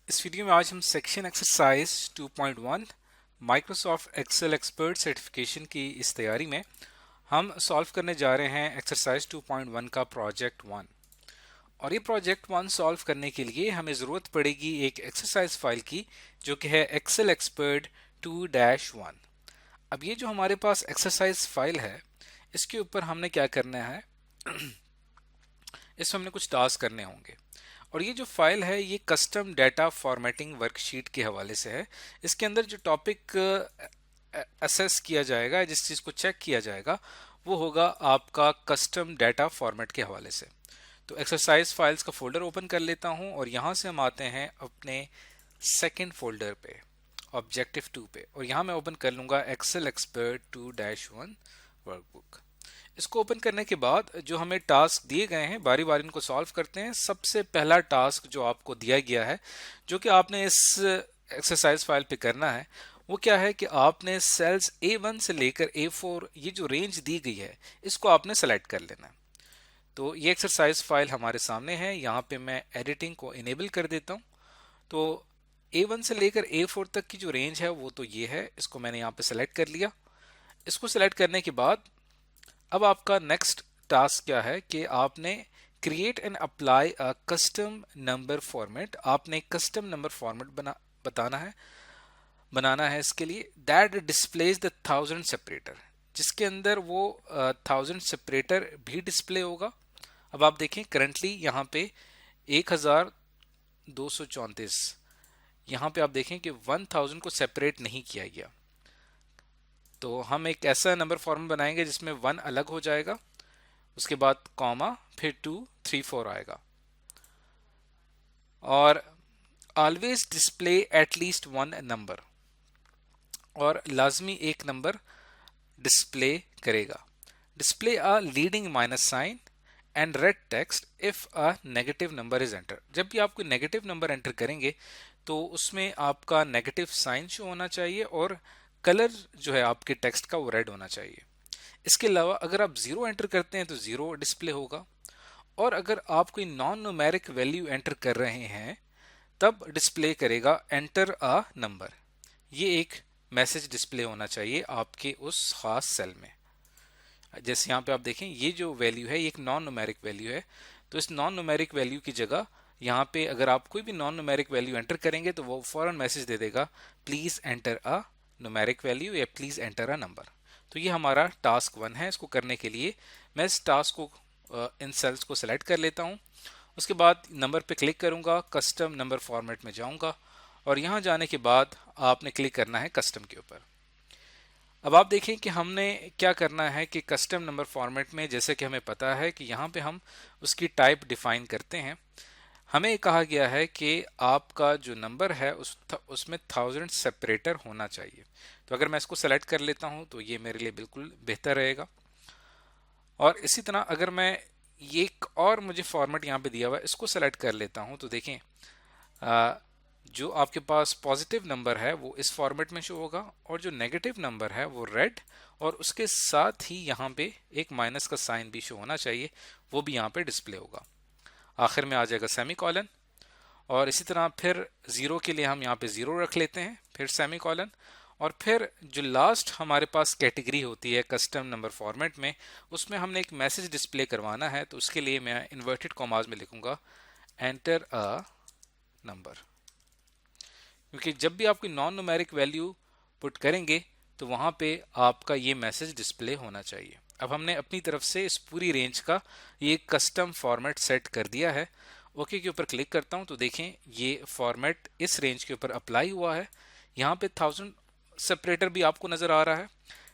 इस वीडियो में आज हम section exercise 2.1 Microsoft Excel expert certification की इस तैयारी में हम सॉल्व करने जा रहे हैं एक्सरसाइज 2.1 का प्रोजेक्ट 1। और ये प्रोजेक्ट 1 सॉल्व करने के लिए हमें ज़रूरत पड़ेगी एक एक्सरसाइज फाइल की जो कि है एक्सेल एक्सपर्ट 2-1। अब ये जो हमारे पास एक्सरसाइज फाइल है इसके ऊपर हमने क्या करना है, इसमें हमने कुछ टास्क करने होंगे। और ये जो फाइल है ये कस्टम डाटा फॉर्मेटिंग वर्कशीट के हवाले से है। इसके अंदर जो टॉपिक असेस किया जाएगा, जिस चीज़ को चेक किया जाएगा, वो होगा आपका कस्टम डाटा फॉर्मेट के हवाले से। तो एक्सरसाइज फाइल्स का फोल्डर ओपन कर लेता हूं और यहां से हम आते हैं अपने सेकंड फोल्डर पे, ऑब्जेक्टिव 2 पे, और यहां मैं ओपन कर लूंगा एक्सेल एक्सपर्ट 2-1 वर्कबुक। इसको ओपन करने के बाद जो हमें टास्क दिए गए हैं बारी बारी इनको सॉल्व करते हैं। सबसे पहला टास्क जो आपको दिया गया है, जो कि आपने इस एक्सरसाइज फाइल पे करना है, वो क्या है कि आपने सेल्स A1 से लेकर A4 ये जो रेंज दी गई है इसको आपने सेलेक्ट कर लेना है। तो ये एक्सरसाइज फाइल हमारे सामने है। यहाँ पे मैं एडिटिंग को इनेबल कर देता हूँ। तो A1 से लेकर A4 तक की जो रेंज है वो तो ये है, इसको मैंने यहाँ पे सेलेक्ट कर लिया। इसको सेलेक्ट करने के बाद अब आपका नेक्स्ट टास्क क्या है कि आपने create and apply a custom number format. आपने कस्टम नंबर फॉर्मेट बनाना है इसके लिए दैट डिस्प्लेज द 1000 सेपरेटर, जिसके अंदर वो 1000 सेपरेटर भी डिस्प्ले होगा। अब आप देखें करंटली यहाँ पे 1234, यहाँ पे आप देखें कि 1000 को सेपरेट नहीं किया गया। तो हम एक ऐसा नंबर फॉर्मेट बनाएंगे जिसमें 1 अलग हो जाएगा, उसके बाद कॉमा, फिर 2 3 4 आएगा, और ऑलवेज डिस्प्ले एटलीस्ट 1 नंबर, और लाजमी एक नंबर डिस्प्ले करेगा। Display a leading minus sign and red text if a negative number is enter. जब भी आप कोई नेगेटिव नंबर एंटर करेंगे तो उसमें आपका नेगेटिव साइन शो होना चाहिए और कलर जो है आपके टेक्स्ट का वो रेड होना चाहिए। इसके अलावा अगर आप जीरो एंटर करते हैं तो जीरो डिस्प्ले होगा, और अगर आप कोई नॉन न्यूमेरिक वैल्यू एंटर कर रहे हैं तब डिस्प्ले करेगा एंटर अ नंबर। ये एक मैसेज डिस्प्ले होना चाहिए आपके उस खास सेल में। जैसे यहाँ पे आप देखें ये जो वैल्यू है ये एक नॉन न्यूमेरिक वैल्यू है, तो इस नॉन न्यूमेरिक वैल्यू की जगह यहाँ पे अगर आप कोई भी नॉन न्यूमेरिक वैल्यू एंटर करेंगे तो वो फौरन मैसेज दे देगा please enter a numeric value या प्लीज एंटर अ नंबर। तो ये हमारा टास्क 1 है। इसको करने के लिए मैं इस टास्क को इन सेल्स को सिलेक्ट कर लेता हूँ। उसके बाद नंबर पे क्लिक करूंगा, कस्टम नंबर फॉर्मेट में जाऊंगा, और यहाँ जाने के बाद आपने क्लिक करना है कस्टम के ऊपर। अब आप देखें कि हमने क्या करना है कि कस्टम नंबर फॉर्मेट में, जैसे कि हमें पता है कि यहाँ पे हम उसकी टाइप डिफाइन करते हैं। हमें कहा गया है कि आपका जो नंबर है उसमें 1000 सेपरेटर होना चाहिए। तो अगर मैं इसको सेलेक्ट कर लेता हूँ तो ये मेरे लिए बिल्कुल बेहतर रहेगा। और इसी तरह अगर मैं ये एक और मुझे फॉर्मेट यहाँ पे दिया हुआ है इसको सेलेक्ट कर लेता हूँ तो देखें जो आपके पास पॉजिटिव नंबर है वो इस फॉर्मेट में शो होगा, और जो नेगेटिव नंबर है वो रेड, और उसके साथ ही यहाँ पे एक माइनस का साइन भी शो होना चाहिए, वो भी यहाँ पे डिस्प्ले होगा। आखिर में आ जाएगा सेमी कॉलन, और इसी तरह फिर जीरो के लिए हम यहाँ पे जीरो रख लेते हैं, फिर सेमी कॉलन, और फिर जो लास्ट हमारे पास कैटेगरी होती है कस्टम नंबर फॉर्मेट में, उसमें हमने एक मैसेज डिस्प्ले करवाना है। तो उसके लिए मैं इन्वर्टेड कॉमास में लिखूंगा एंटर अ नंबर, क्योंकि जब भी आप कोई नॉन न्यूमेरिक वैल्यू पुट करेंगे तो वहां पे आपका ये मैसेज डिस्प्ले होना चाहिए। अब हमने अपनी तरफ से इस पूरी रेंज का ये कस्टम फॉर्मेट सेट कर दिया है। ओके के ऊपर क्लिक करता हूं तो देखें ये फॉर्मेट इस रेंज के ऊपर अप्लाई हुआ है। यहाँ पे 1000 सेपरेटर भी आपको नजर आ रहा है।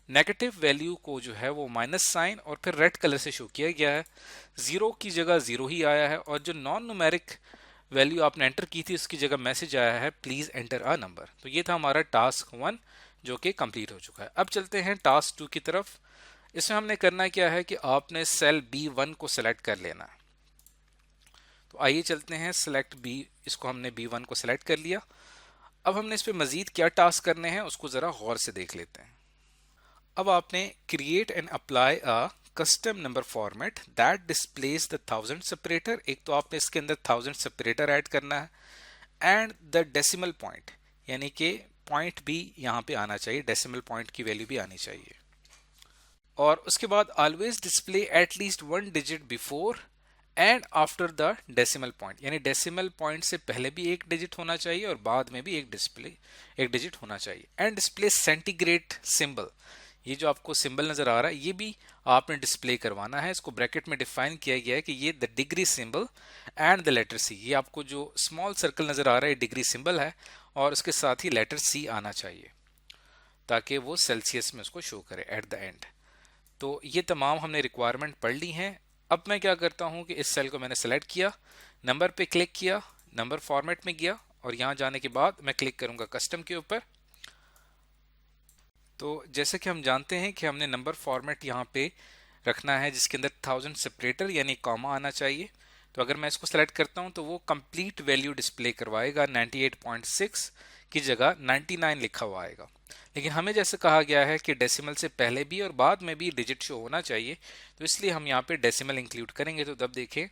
नेगेटिव वैल्यू को जो है वो माइनस साइन और फिर रेड कलर से शो किया गया है। जीरो की जगह जीरो ही आया है, और जो नॉन न्यूमेरिक वैल्यू आपने एंटर की थी उसकी जगह मैसेज आया है प्लीज एंटर अ नंबर। तो ये था हमारा टास्क 1 जो कि कंप्लीट हो चुका है। अब चलते हैं टास्क 2 की तरफ। इसमें हमने करना क्या है कि आपने सेल B1 को सिलेक्ट कर लेना है। तो आइए चलते हैं सिलेक्ट बी, इसको हमने B1 को सिलेक्ट कर लिया। अब हमने इस पे मजीद क्या टास्क करने हैं उसको जरा गौर से देख लेते हैं। अब आपने create and apply a custom number format that displace the 1000 separator. एक तो आपने इसके अंदर 1000 सेपरेटर ऐड करना है, एंड द डेसिमल पॉइंट, यानी कि पॉइंट भी यहाँ पे आना चाहिए, डेसिमल पॉइंट की वैल्यू भी आनी चाहिए। और उसके बाद always display at least 1 digit before and after the decimal point, यानी डेसिमल पॉइंट से पहले भी एक डिजिट होना चाहिए और बाद में भी एक डिजिट होना चाहिए। एंड डिस्प्ले सेंटीग्रेड सिंबल, ये जो आपको सिंबल नजर आ रहा है ये भी आपने डिस्प्ले करवाना है। इसको ब्रैकेट में डिफाइन किया गया है कि ये the degree symbol and the letter C, ये आपको जो स्मॉल सर्कल नजर आ रहा है डिग्री सिंबल है और उसके साथ ही लेटर सी आना चाहिए ताकि वो सेल्सियस में उसको शो करे एट द एंड। तो ये तमाम हमने रिक्वायरमेंट पढ़ ली हैं। अब मैं क्या करता हूं कि इस सेल को मैंने सेलेक्ट किया, नंबर पे क्लिक किया, नंबर फॉर्मेट में गया और यहां जाने के बाद मैं क्लिक करूंगा कस्टम के ऊपर। तो जैसे कि हम जानते हैं कि हमने नंबर फॉर्मेट यहाँ पे रखना है जिसके अंदर 1000 सेपरेटर यानी कॉमा आना चाहिए। तो अगर मैं इसको सेलेक्ट करता हूं तो वो कंप्लीट वैल्यू डिस्प्ले करवाएगा, 98.6 की जगह 99 लिखा हुआ आएगा। लेकिन हमें जैसे कहा गया है कि डेसिमल से पहले भी और बाद में भी डिजिट शो होना चाहिए, तो इसलिए हम यहाँ पे डेसिमल इंक्लूड करेंगे। तो तब देखें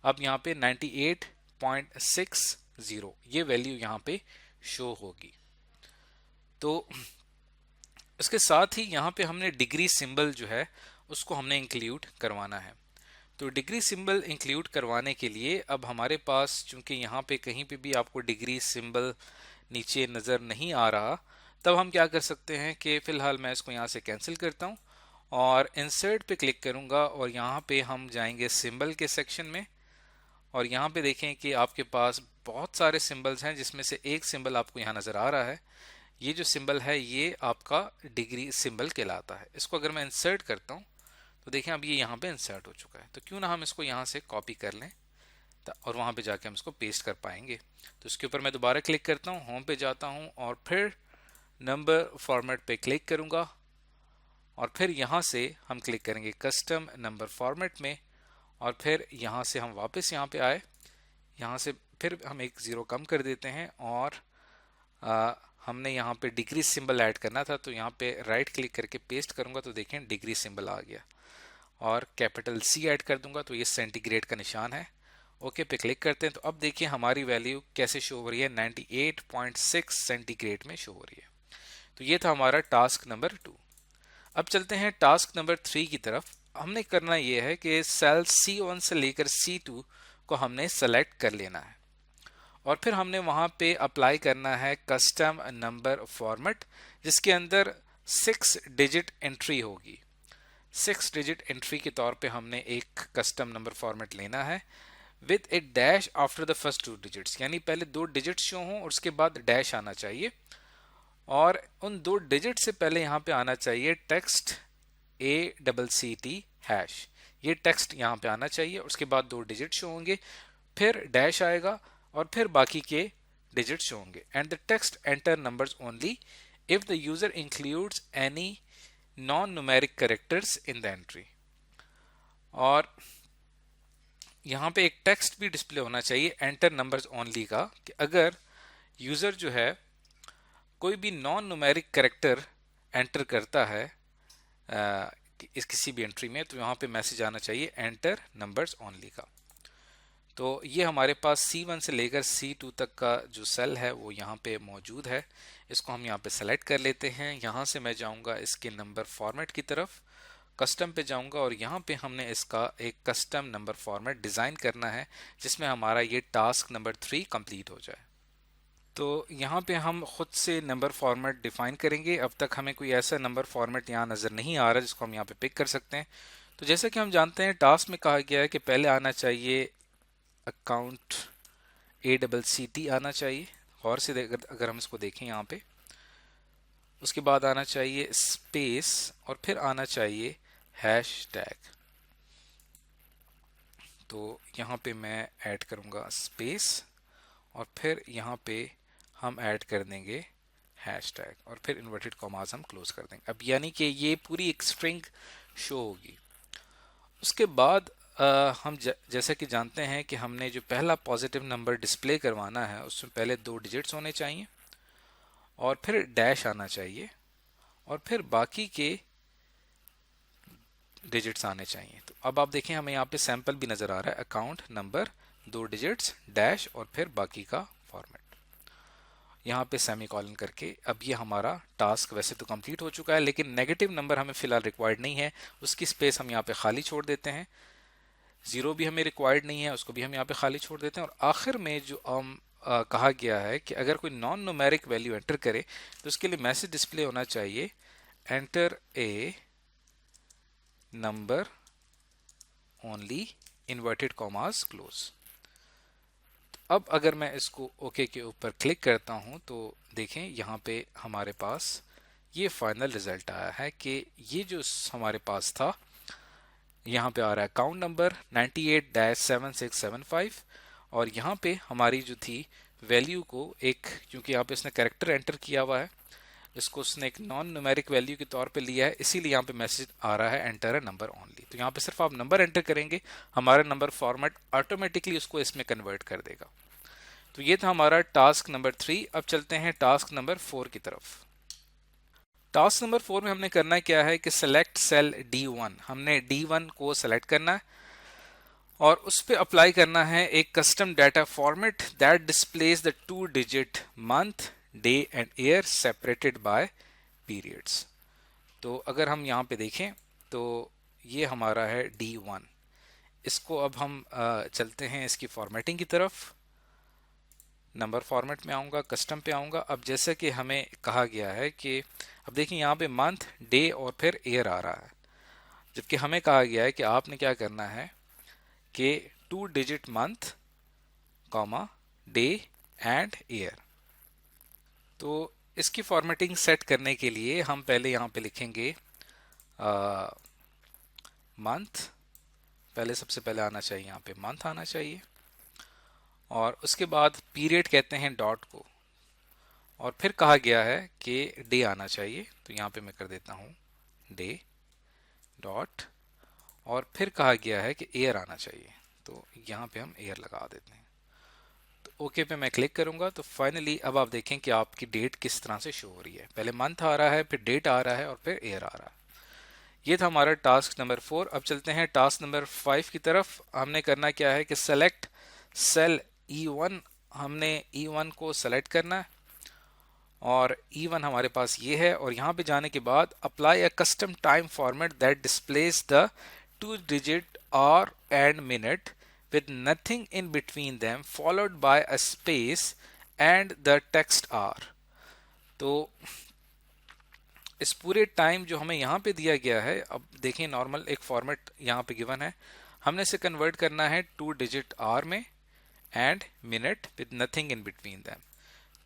अब यहाँ पे 98.60 ये वैल्यू यहाँ पे शो होगी। तो इसके साथ ही यहाँ पे हमने डिग्री सिंबल जो है उसको हमने इंक्लूड करवाना है। तो डिग्री सिंबल इंक्लूड करवाने के लिए अब हमारे पास चूंकि यहाँ पे कहीं पे भी आपको डिग्री सिंबल नीचे नज़र नहीं आ रहा, तब हम क्या कर सकते हैं कि फ़िलहाल मैं इसको यहाँ से कैंसिल करता हूँ और इंसर्ट पे क्लिक करूँगा और यहाँ पे हम जाएंगे सिंबल के सेक्शन में और यहाँ पे देखें कि आपके पास बहुत सारे सिंबल्स हैं जिसमें से एक सिंबल आपको यहाँ नज़र आ रहा है। ये जो सिंबल है ये आपका डिग्री सिंबल कहलाता है। इसको अगर मैं इंसर्ट करता हूँ तो देखें अब ये यहाँ पे इंसर्ट हो चुका है। तो क्यों ना हम इसको यहाँ से कॉपी कर लें और वहाँ पे जाके हम इसको पेस्ट कर पाएंगे। तो इसके ऊपर मैं दोबारा क्लिक करता हूँ, होम पे जाता हूँ और फिर नंबर फॉर्मेट पे क्लिक करूँगा और फिर यहाँ से हम क्लिक करेंगे कस्टम नंबर फॉर्मेट में और फिर यहाँ से हम वापस यहाँ पे आए, यहाँ से फिर हम एक ज़ीरो कम कर देते हैं और हमने यहाँ पे डिग्री सिंबल ऐड करना था। तो यहाँ पे राइट क्लिक करके पेस्ट करूँगा तो देखें डिग्री सिंबल आ गया और कैपिटल सी ऐड कर दूंगा तो ये सेंटीग्रेड का निशान है। ओके पे क्लिक करते हैं तो अब देखिए हमारी वैल्यू कैसे शो हो रही है, 98.6 सेंटीग्रेड में शो हो रही है। तो ये था हमारा टास्क नंबर 2। अब चलते हैं टास्क नंबर 3 की तरफ। हमने करना ये है कि सेल C1 से लेकर C2 को हमने सेलेक्ट कर लेना है और फिर हमने वहां पे अप्लाई करना है कस्टम नंबर फॉर्मेट जिसके अंदर 6 डिजिट एंट्री होगी। 6 डिजिट एंट्री के तौर पे हमने एक कस्टम नंबर फॉर्मेट लेना है with A dash after the first 2 digits, यानी पहले 2 डिजिट शो हों और उसके बाद डैश आना चाहिए और उन 2 डिजिट से पहले यहाँ पे आना चाहिए टेक्स्ट ACCT हैश, ये टेक्स्ट यहाँ पे आना चाहिए। उसके बाद 2 डिजिट शो होंगे, फिर डैश आएगा और फिर बाकी के डिजिट शो होंगे। And the text enter numbers only if the user includes any non numeric characters in the entry. और यहाँ पे एक टेक्स्ट भी डिस्प्ले होना चाहिए एंटर नंबर्स ओनली का, कि अगर यूजर जो है कोई भी नॉन न्यूमेरिक कैरेक्टर एंटर करता है इस किसी भी एंट्री में, तो यहाँ पे मैसेज आना चाहिए एंटर नंबर्स ओनली का। तो ये हमारे पास C1 से लेकर C2 तक का जो सेल है वो यहाँ पे मौजूद है। इसको हम यहाँ पे सेलेक्ट कर लेते हैं। यहाँ से मैं जाऊँगा इसके नंबर फॉर्मेट की तरफ, कस्टम पे जाऊँगा और यहाँ पे हमने इसका एक कस्टम नंबर फॉर्मेट डिज़ाइन करना है जिसमें हमारा ये टास्क नंबर 3 कंप्लीट हो जाए। तो यहाँ पे हम खुद से नंबर फॉर्मेट डिफाइन करेंगे। अब तक हमें कोई ऐसा नंबर फॉर्मेट यहाँ नज़र नहीं आ रहा जिसको हम यहाँ पे पिक कर सकते हैं। तो जैसे कि हम जानते हैं टास्क में कहा गया है कि पहले आना चाहिए अकाउंट ACCT आना चाहिए, और से अगर हम इसको देखें यहाँ पे, उसके बाद आना चाहिए स्पेस और फिर आना चाहिए हैश टैग। तो यहाँ पे मैं ऐड करूँगा स्पेस और फिर यहाँ पे हम ऐड कर देंगे हैश टैग और फिर इन्वर्टेड कॉमास हम क्लोज कर देंगे। अब यानी कि ये पूरी एक स्ट्रिंग शो होगी। उसके बाद हम जैसा कि जानते हैं कि हमने जो पहला पॉजिटिव नंबर डिस्प्ले करवाना है उसमें पहले 2 डिजिट्स होने चाहिए और फिर डैश आना चाहिए और फिर बाकी के डिजिट्स आने चाहिए। तो अब आप देखें हमें यहाँ पे सैंपल भी नज़र आ रहा है, अकाउंट नंबर 2 डिजिट्स डैश और फिर बाकी का फॉर्मेट। यहाँ पे सेमीकोलन करके। अब ये हमारा टास्क वैसे तो कंप्लीट हो चुका है, लेकिन नेगेटिव नंबर हमें फिलहाल रिक्वायर्ड नहीं है, उसकी स्पेस हम यहाँ पे खाली छोड़ देते हैं। जीरो भी हमें रिक्वायर्ड नहीं है, उसको भी हम यहाँ पे खाली छोड़ देते हैं। और आखिर में जो हम कहा गया है कि अगर कोई नॉन न्यूमेरिक वैल्यू एंटर करे तो उसके लिए मैसेज डिस्प्ले होना चाहिए enter a number only inverted commas close. अब अगर मैं इसको ओके के ऊपर क्लिक करता हूं तो देखें यहाँ पे हमारे पास ये फाइनल रिजल्ट आया है कि ये जो हमारे पास था, यहाँ पे आ रहा है काउंट नंबर 98-7675, और यहाँ पे हमारी जो थी वैल्यू को एक, क्योंकि यहाँ पे इसने कैरेक्टर एंटर किया हुआ है, इसको उसने एक नॉन न्यूमेरिक वैल्यू के तौर पे लिया है, इसीलिए यहाँ पे मैसेज आ रहा है एंटर अ नंबर ओनली। तो यहाँ पे सिर्फ आप नंबर एंटर करेंगे, हमारा नंबर फॉर्मेट ऑटोमेटिकली उसको इसमें कन्वर्ट कर देगा। तो ये था हमारा टास्क नंबर 3। अब चलते हैं टास्क नंबर 4 की तरफ। टास्क नंबर 4 में हमने करना क्या है कि सेलेक्ट सेल D1, हमने D1 को सेलेक्ट करना है और उस पर अप्लाई करना है एक custom data format that displays the 2 digit month day and year separated by periods. तो अगर हम यहाँ पे देखें तो ये हमारा है D1। इसको अब हम चलते हैं इसकी फॉर्मेटिंग की तरफ। नंबर फॉर्मेट में आऊँगा, कस्टम पे आऊँगा। अब जैसे कि हमें कहा गया है कि अब देखिए यहाँ पे मंथ, डे और फिर ईयर आ रहा है, जबकि हमें कहा गया है कि आपने क्या करना है कि 2 digit month comma day and year. तो इसकी फॉर्मेटिंग सेट करने के लिए हम पहले यहाँ पे लिखेंगे मंथ, पहले सबसे पहले आना चाहिए यहाँ पे मंथ आना चाहिए, और उसके बाद पीरियड कहते हैं डॉट को, और फिर कहा गया है कि डे आना चाहिए, तो यहाँ पे मैं कर देता हूँ डे डॉट, और फिर कहा गया है कि ईयर आना चाहिए, तो यहाँ पे हम ईयर लगा देते हैं। तो ओके पे मैं क्लिक करूँगा तो फाइनली अब आप देखें कि आपकी डेट किस तरह से शो हो रही है। पहले मंथ आ रहा है, फिर डेट आ रहा है और फिर ईयर आ रहा है। ये था हमारा टास्क नंबर 4। अब चलते हैं टास्क नंबर 5 की तरफ। हमने करना क्या है कि सेलेक्ट सेल E1, हमने E1 को सेलेक्ट करना है और E1 हमारे पास ये है, और यहाँ पे जाने के बाद apply a custom time format that displace the 2 digit our and minute with nothing in between them followed by a space and the text hour। तो इस पूरे टाइम जो हमें यहाँ पे दिया गया है, अब देखें नॉर्मल एक फॉर्मेट यहाँ पे गिवन है, हमने इसे कन्वर्ट करना है 2 डिजिट आवर में and minute with nothing in between them.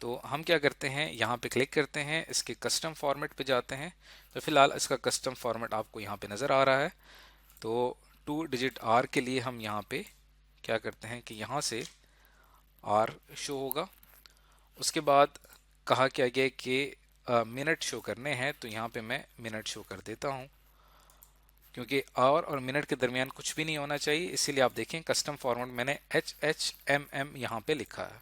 तो हम क्या करते हैं, यहाँ पे क्लिक करते हैं, इसके कस्टम फॉर्मेट पे जाते हैं। तो फिलहाल इसका कस्टम फॉर्मेट आपको यहाँ पे नज़र आ रहा है। तो 2 डिजिट आर के लिए हम यहाँ पे क्या करते हैं कि यहाँ से आर शो होगा। उसके बाद कहा क्या गया कि मिनट शो करने हैं, तो यहाँ पे मैं मिनट शो कर देता हूँ, क्योंकि आवर और मिनट के दरमियान कुछ भी नहीं होना चाहिए, इसीलिए आप देखें कस्टम फॉर्मेट मैंने HHMM यहाँ पे लिखा है,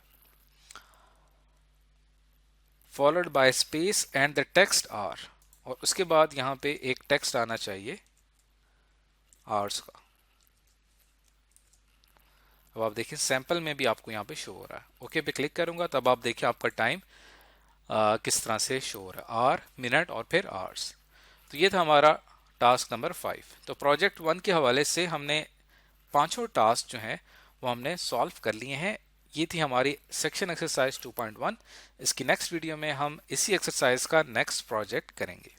followed by space and the text are, और उसके बाद यहाँ पे एक टेक्स्ट आना चाहिए आवर्स का। अब आप देखिए सैंपल में भी आपको यहाँ पे शो हो रहा है। ओके पे क्लिक करूंगा तब आप देखिए आपका टाइम किस तरह से शो हो रहा है, आवर, मिनट और फिर आवर्स। तो ये था हमारा टास्क नंबर 5। तो प्रोजेक्ट 1 के हवाले से हमने पांचों टास्क जो हैं वो हमने सॉल्व कर लिए हैं। ये थी हमारी सेक्शन एक्सरसाइज 2.1। इसकी नेक्स्ट वीडियो में हम इसी एक्सरसाइज का नेक्स्ट प्रोजेक्ट करेंगे।